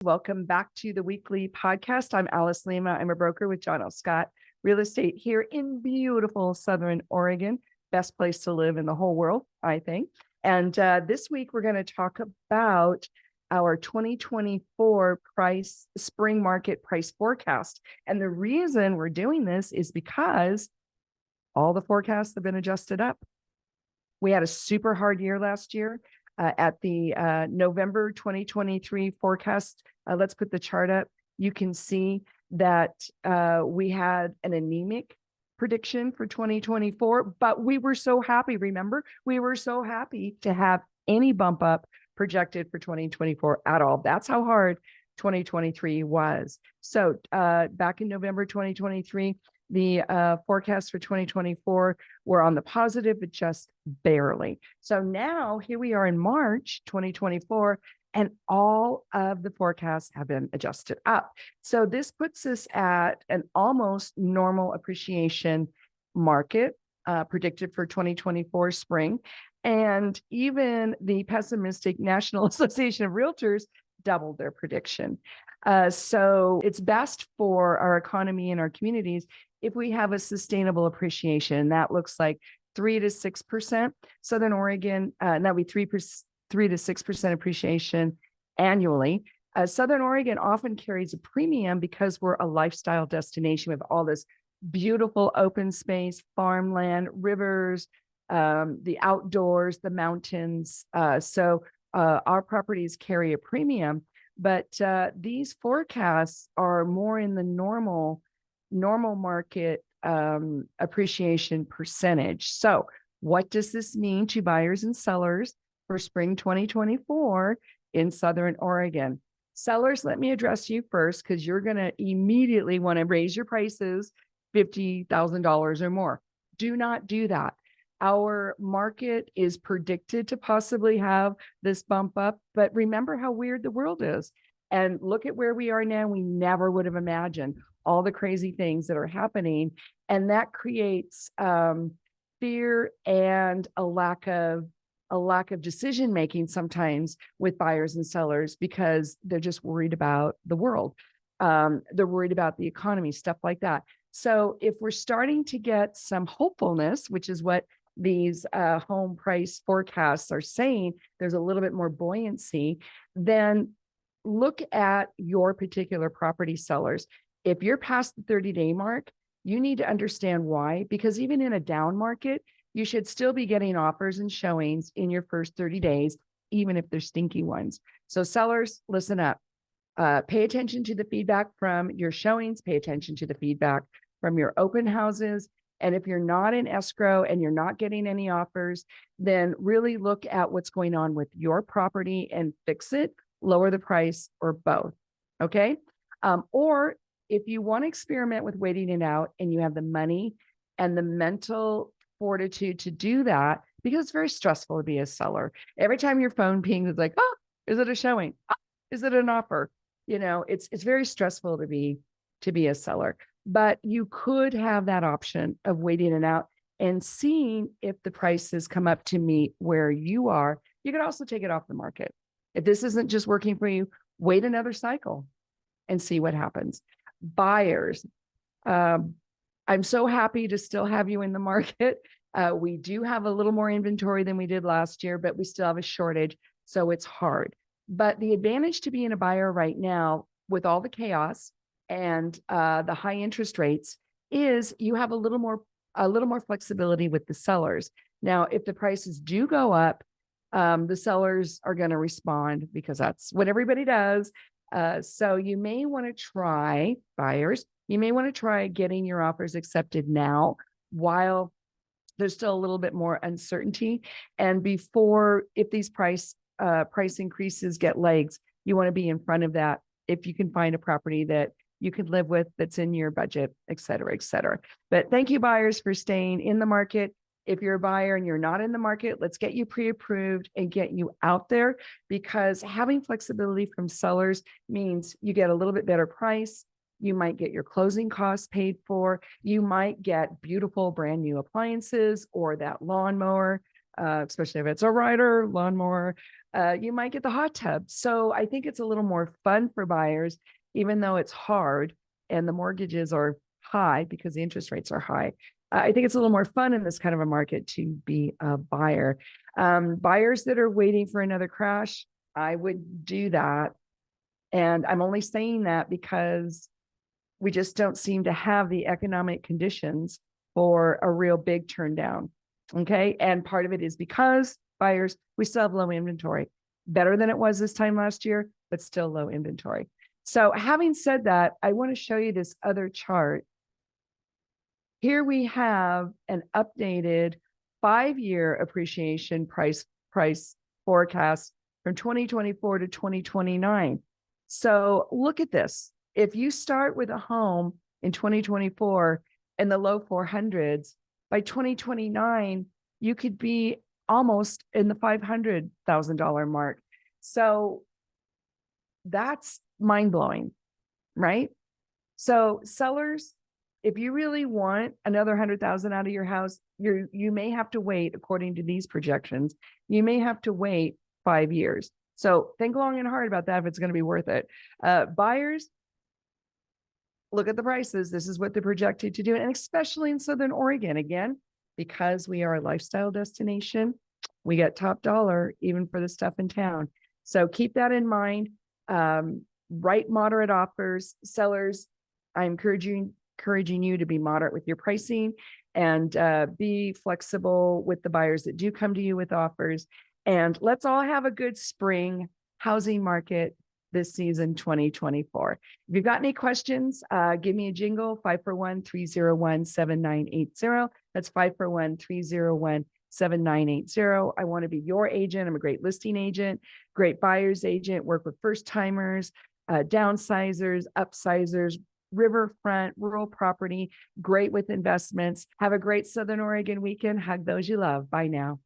Welcome back to the weekly podcast. I'm Alice Lema. I'm a broker with John L. Scott Real Estate here in beautiful Southern Oregon. Best place to live in the whole world, I think. And this week, we're going to talk about our 2024 spring market price forecast. And the reason we're doing this is because all the forecasts have been adjusted up. We had a super hard year last year. At the November 2023 forecast, let's put the chart up. You can see that we had an anemic prediction for 2024, but we were so happy. Remember, we were so happy to have any bump up projected for 2024 at all. That's how hard 2023 was. So back in November 2023, the forecasts for 2024 were on the positive, but just barely. So now here we are in March 2024, and all of the forecasts have been adjusted up. So this puts us at an almost normal appreciation market predicted for 2024 spring. And even the pessimistic National Association of Realtors doubled their prediction. So it's best for our economy and our communities if we have a sustainable appreciation. That looks like 3 to 6%. Southern Oregon, that would be 3 to 6% appreciation annually. Southern Oregon often carries a premium because we're a lifestyle destination with all this beautiful open space, farmland, rivers, the outdoors, the mountains. So our properties carry a premium, but these forecasts are more in the normal market appreciation percentage. So what does this mean to buyers and sellers for spring 2024 in Southern Oregon? Sellers, let me address you first, because you're going to immediately want to raise your prices $50,000 or more. Do not do that. Our market is predicted to possibly have this bump up, but remember how weird the world is. And look at where we are now. We never would have imagined all the crazy things that are happening. And that creates fear and a lack of decision making sometimes with buyers and sellers, because they're just worried about the world. They're worried about the economy, stuff like that. So if we're starting to get some hopefulness, which is what these home price forecasts are saying, there's a little bit more buoyancy, then look at your particular property, sellers. If you're past the 30-day mark, you need to understand why, because even in a down market, you should still be getting offers and showings in your first 30 days, even if they're stinky ones. So sellers, listen up. Pay attention to the feedback from your showings, pay attention to the feedback from your open houses. And if you're not in escrow and you're not getting any offers, then really look at what's going on with your property and fix it, lower the price, or both. Okay. Or if you want to experiment with waiting it out and you have the money and the mental fortitude to do that, because it's very stressful to be a seller. Every time your phone pings, it's like, oh, is it a showing? Oh, is it an offer? You know, it's very stressful to be a seller. But you could have that option of waiting it out and seeing if the prices come up to meet where you are. You could also take it off the market. If this isn't just working for you, wait another cycle and see what happens. Buyers, I'm so happy to still have you in the market. We do have a little more inventory than we did last year, but we still have a shortage, so it's hard. But the advantage to being a buyer right now, with all the chaos and the high interest rates, is you have a little more flexibility with the sellers. Now, if the prices do go up, the sellers are going to respond, because that's what everybody does. So you may want to try, buyers, you may want to try getting your offers accepted now while there's still a little bit more uncertainty. And before, if these price increases get legs, you want to be in front of that if you can find a property that you could live with, that's in your budget, et cetera, et cetera. But thank you, buyers, for staying in the market. If you're a buyer and you're not in the market, let's get you pre-approved and get you out there, because having flexibility from sellers means you get a little bit better price. You might get your closing costs paid for. You might get beautiful brand new appliances or that lawnmower, especially if it's a rider lawnmower. You might get the hot tub. So I think it's a little more fun for buyers, even though it's hard and the mortgages are high because the interest rates are high. I think it's a little more fun in this kind of a market to be a buyer. Buyers that are waiting for another crash, I would do that. And I'm only saying that because we just don't seem to have the economic conditions for a real big turn down. Okay. And part of it is because buyers, we still have low inventory, better than it was this time last year, but still low inventory. So having said that, I want to show you this other chart. Here we have an updated 5-year appreciation price forecast from 2024 to 2029. So look at this. If you start with a home in 2024 in the low 400s, by 2029, you could be almost in the $500,000 mark. So that's mind-blowing, right? So sellers, if you really want another 100,000 out of your house, you may have to wait, according to these projections, you may have to wait 5 years. So think long and hard about that if it's going to be worth it. Buyers, look at the prices. This is what they're projected to do. And especially in Southern Oregon, again, because we are a lifestyle destination, we get top dollar even for the stuff in town. So keep that in mind. Write moderate offers. Sellers, I'm encouraging you to be moderate with your pricing and be flexible with the buyers that do come to you with offers. And let's all have a good spring housing market this season, 2024. If you've got any questions, give me a jingle, 541-301-7980. That's 541-301-7980. I want to be your agent. I'm a great listing agent, great buyer's agent, work with first timers, downsizers, upsizers, riverfront, rural property, great with investments. Have a great Southern Oregon weekend. Hug those you love. Bye now.